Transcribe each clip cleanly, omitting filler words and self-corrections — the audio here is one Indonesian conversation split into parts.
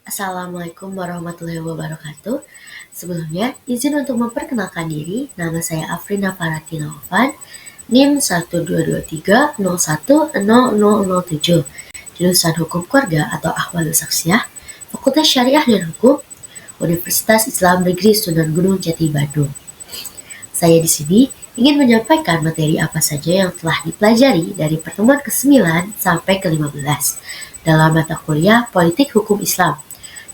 Assalamualaikum warahmatullahi wabarakatuh. Sebelumnya, izin untuk memperkenalkan diri. Nama saya Afrina Faratina Ovan, NIM 12230100007, jurusan Hukum Keluarga atau Ahwalus Saksiyah, Fakultas Syariah dan Hukum, Universitas Islam Negeri Sunan Gunung Jati, Bandung. Saya di sini ingin menyampaikan materi apa saja yang telah dipelajari dari pertemuan ke-9 sampai ke-15 dalam mata kuliah Politik Hukum Islam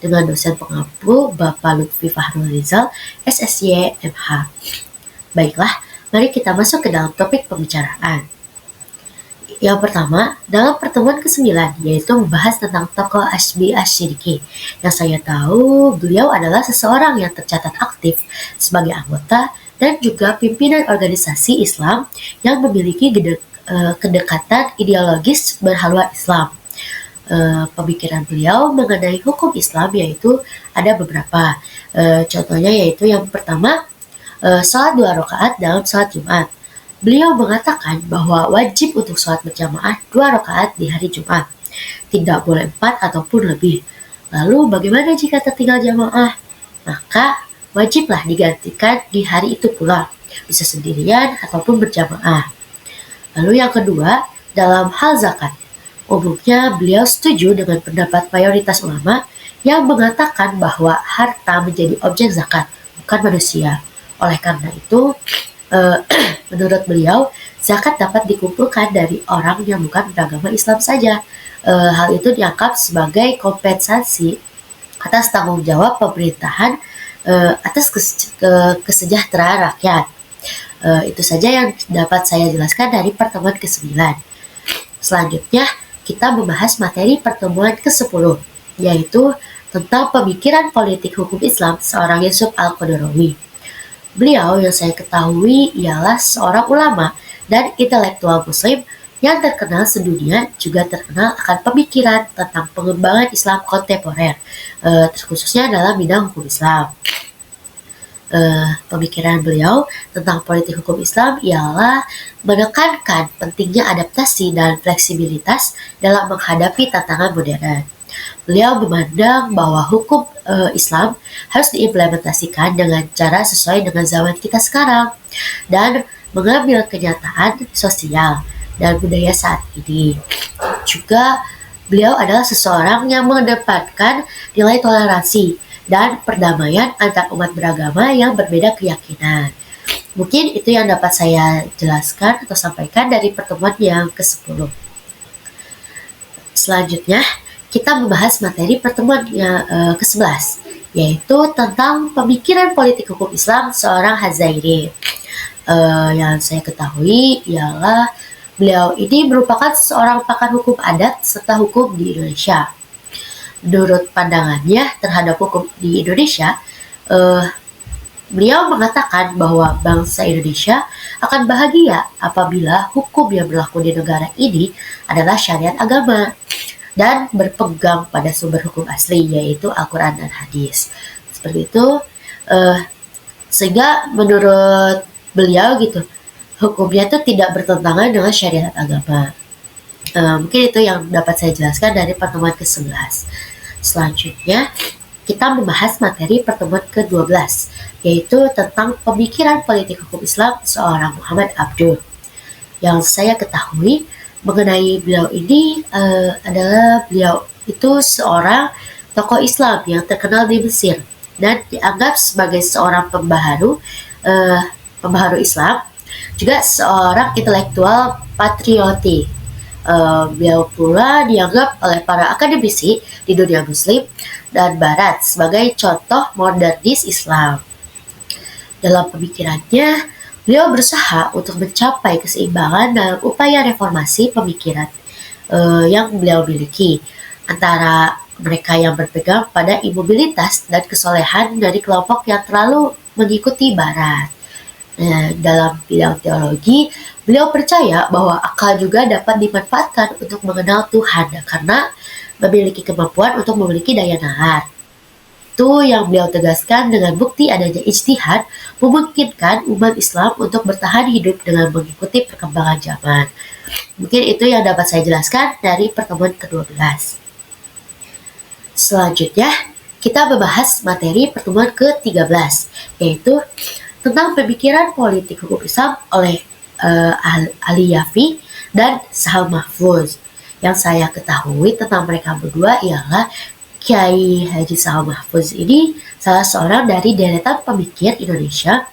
dengan dosen pengampu Bapak Lutfi Fahrul Rizal, SSY MH. Baiklah, mari kita masuk ke dalam topik pembicaraan. Yang pertama, dalam pertemuan ke-9, yaitu membahas tentang tokoh Ashbi Ash-Shidiki. Yang saya tahu, beliau adalah seseorang yang tercatat aktif sebagai anggota dan juga pimpinan organisasi Islam yang memiliki kedekatan ideologis berhaluan Islam. Pemikiran beliau mengenai hukum Islam yaitu ada beberapa. Contohnya yaitu yang pertama, salat 2 rakaat dalam salat Jumat. Beliau mengatakan bahwa wajib untuk sholat berjamaah 2 rakaat di hari Jumat. Tidak boleh 4 ataupun lebih. Lalu bagaimana jika tertinggal jamaah? Maka wajiblah digantikan di hari itu pula. Bisa sendirian ataupun berjamaah. Lalu yang kedua, dalam hal zakat. Umumnya beliau setuju dengan pendapat mayoritas ulama yang mengatakan bahwa harta menjadi objek zakat, bukan manusia. Oleh karena itu, menurut beliau, zakat dapat dikumpulkan dari orang yang bukan beragama Islam saja. Hal itu dianggap sebagai kompensasi atas tanggung jawab pemerintahan atas kesejahteraan rakyat. Itu saja yang dapat saya jelaskan dari pertemuan ke-9. Selanjutnya, kita membahas materi pertemuan ke-10, yaitu tentang pemikiran politik hukum Islam seorang Yusuf Al-Qaradawi. Beliau yang saya ketahui ialah seorang ulama dan intelektual muslim yang terkenal sedunia, juga terkenal akan pemikiran tentang pengembangan Islam kontemporer, terkhususnya dalam bidang hukum Islam. Pemikiran beliau tentang politik hukum Islam ialah menekankan pentingnya adaptasi dan fleksibilitas dalam menghadapi tantangan modern. Beliau memandang bahwa hukum Islam harus diimplementasikan dengan cara sesuai dengan zaman kita sekarang dan mengambil kenyataan sosial dan budaya saat ini. Juga beliau adalah seseorang yang mengedepankan nilai toleransi dan perdamaian antar umat beragama yang berbeda keyakinan. Mungkin itu yang dapat saya jelaskan atau sampaikan dari pertemuan yang ke-10. Selanjutnya, kita membahas materi pertemuan yang ke-11, yaitu tentang pemikiran politik hukum Islam seorang Hazairi. Yang saya ketahui ialah beliau ini merupakan seorang pakar hukum adat serta hukum di Indonesia. Menurut pandangannya terhadap hukum di Indonesia, beliau mengatakan bahwa bangsa Indonesia akan bahagia apabila hukum yang berlaku di negara ini adalah syariat agama dan berpegang pada sumber hukum asli, yaitu Al-Quran dan Hadis. Seperti itu, sehingga menurut beliau gitu, hukumnya itu tidak bertentangan dengan syariat agama. Mungkin itu yang dapat saya jelaskan dari pertemuan ke-11. Selanjutnya, kita membahas materi pertemuan ke-12, yaitu tentang pemikiran politik hukum Islam seorang Muhammad Abduh. Yang saya ketahui mengenai beliau ini adalah beliau itu seorang tokoh Islam yang terkenal di Mesir dan dianggap sebagai seorang pembaharu Islam, juga seorang intelektual patriotik. Beliau pula dianggap oleh para akademisi di dunia muslim dan barat sebagai contoh modernis Islam. Dalam pemikirannya, beliau berusaha untuk mencapai keseimbangan dalam upaya reformasi pemikiran yang beliau miliki antara mereka yang berpegang pada imobilitas dan kesolehan dari kelompok yang terlalu mengikuti barat. Dalam bidang teologi, beliau percaya bahwa akal juga dapat dimanfaatkan untuk mengenal Tuhan karena memiliki kemampuan untuk memiliki daya nalar. Itu yang beliau tegaskan dengan bukti adanya ijtihad memungkinkan umat Islam untuk bertahan hidup dengan mengikuti perkembangan zaman. Mungkin itu yang dapat saya jelaskan dari pertemuan ke-12. Selanjutnya, kita membahas materi pertemuan ke-13, yaitu tentang pemikiran politik hukum Islam oleh Ali Yafi dan Sahal Mahfuz. Yang saya ketahui tentang mereka berdua ialah Kiai Haji Sahal Mahfuz ini salah seorang dari deretan pemikir Indonesia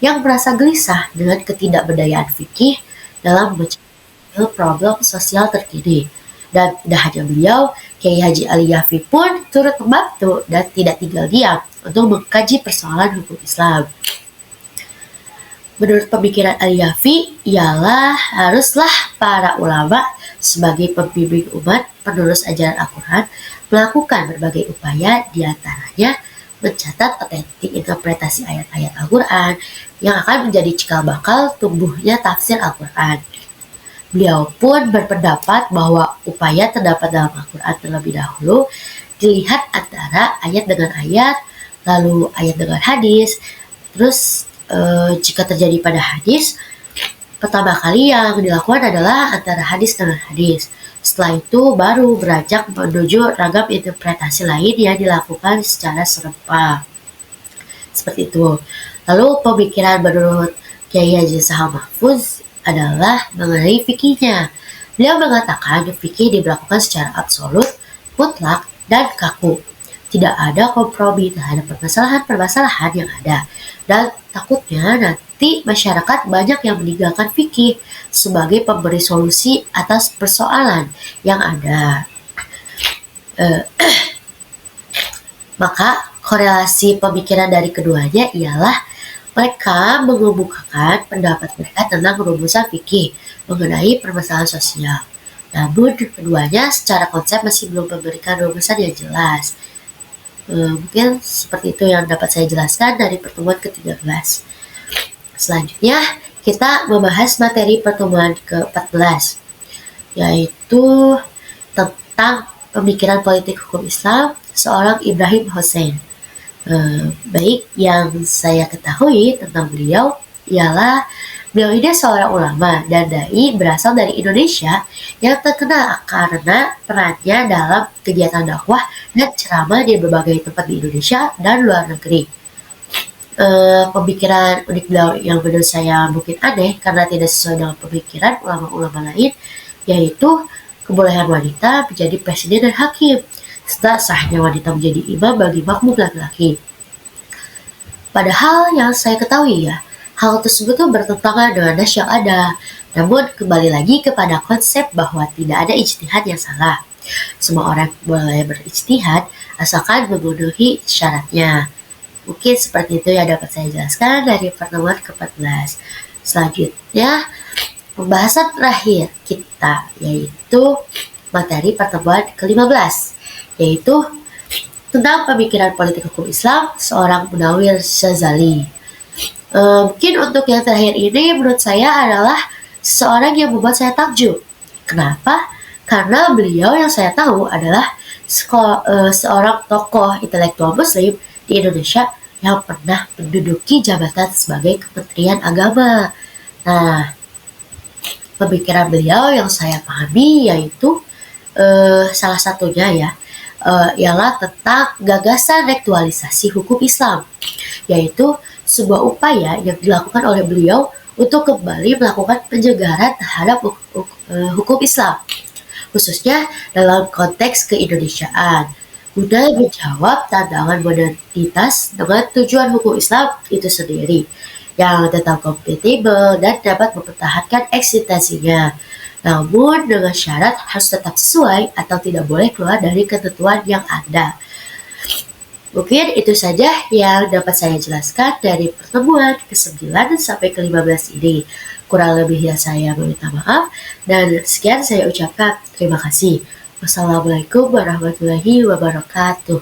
yang merasa gelisah dengan ketidakberdayaan fikih dalam mencapai problem sosial terkini. Dan tidak hanya beliau, Kiai Haji Ali Yafi pun turut membantu dan tidak tinggal diam untuk mengkaji persoalan hukum Islam. Menurut pemikiran Ali Yafi, ialah haruslah para ulama sebagai pembimbing umat penerus ajaran Al-Quran melakukan berbagai upaya, diantaranya mencatat otentik interpretasi ayat-ayat Al-Quran yang akan menjadi cikal bakal tumbuhnya tafsir Al-Quran. Beliau pun berpendapat bahwa upaya terdapat dalam Al-Quran terlebih dahulu dilihat antara ayat dengan ayat, lalu ayat dengan hadis. Terus jika terjadi pada hadis, pertama kali yang dilakukan adalah antara hadis dengan hadis. Setelah itu baru beranjak menuju ragam interpretasi lain yang dilakukan secara serempak. Seperti itu. Lalu pemikiran menurut Kiai Haji Sahal Mahfuz adalah mengenai fikihnya. Beliau mengatakan fikih diberlakukan secara absolut, mutlak, dan kaku. Tidak ada kompromi terhadap permasalahan-permasalahan yang ada. Dan takutnya nanti masyarakat banyak yang meninggalkan fikih sebagai pemberi solusi atas persoalan yang ada. Maka korelasi pemikiran dari keduanya ialah mereka mengemukakan pendapat mereka tentang rumusan fikih mengenai permasalahan sosial. Namun keduanya secara konsep masih belum memberikan rumusan yang jelas. Mungkin seperti itu yang dapat saya jelaskan dari pertemuan ke-13. Selanjutnya kita membahas materi pertemuan ke-14, yaitu tentang pemikiran politik hukum Islam seorang Ibrahim Hussein. Baik, yang saya ketahui tentang beliau ialah beliau ini seorang ulama dan dai berasal dari Indonesia yang terkenal karena perannya dalam kegiatan dakwah dan ceramah di berbagai tempat di Indonesia dan luar negeri. Pemikiran unik beliau yang menurut saya mungkin aneh karena tidak sesuai dengan pemikiran ulama-ulama lain, yaitu kebolehan wanita menjadi presiden dan hakim, serta sahnya wanita menjadi imam bagi makmum laki-laki. Padahal yang saya ketahui hal tersebut bertentangan dengan nas yang ada. Namun kembali lagi kepada konsep bahwa tidak ada ijtihad yang salah. Semua orang boleh berijtihad asalkan memenuhi syaratnya. Mungkin seperti itu yang dapat saya jelaskan dari pertemuan ke-14. Selanjutnya pembahasan terakhir kita yaitu materi pertemuan ke-15, yaitu tentang pemikiran politik hukum Islam seorang Munawwir Syazali. Mungkin untuk yang terakhir ini menurut saya adalah seorang yang membuat saya takjub. Kenapa? Karena beliau yang saya tahu adalah seorang tokoh intelektual muslim di Indonesia yang pernah menduduki jabatan sebagai Kementerian Agama. Nah, pemikiran beliau yang saya pahami yaitu salah satunya ialah tentang gagasan rektualisasi hukum Islam, yaitu sebuah upaya yang dilakukan oleh beliau untuk kembali melakukan penyegaran terhadap hukum Islam, khususnya dalam konteks keindonesiaan, guna menjawab tantangan modernitas dengan tujuan hukum Islam itu sendiri yang tetap kompatibel dan dapat mempertahankan eksistensinya. Namun dengan syarat harus tetap sesuai atau tidak boleh keluar dari ketentuan yang ada. Mungkin itu saja yang dapat saya jelaskan dari pertemuan ke-9 sampai ke-15 ini. Kurang lebihnya saya meminta maaf dan sekian saya ucapkan terima kasih. Wassalamualaikum warahmatullahi wabarakatuh.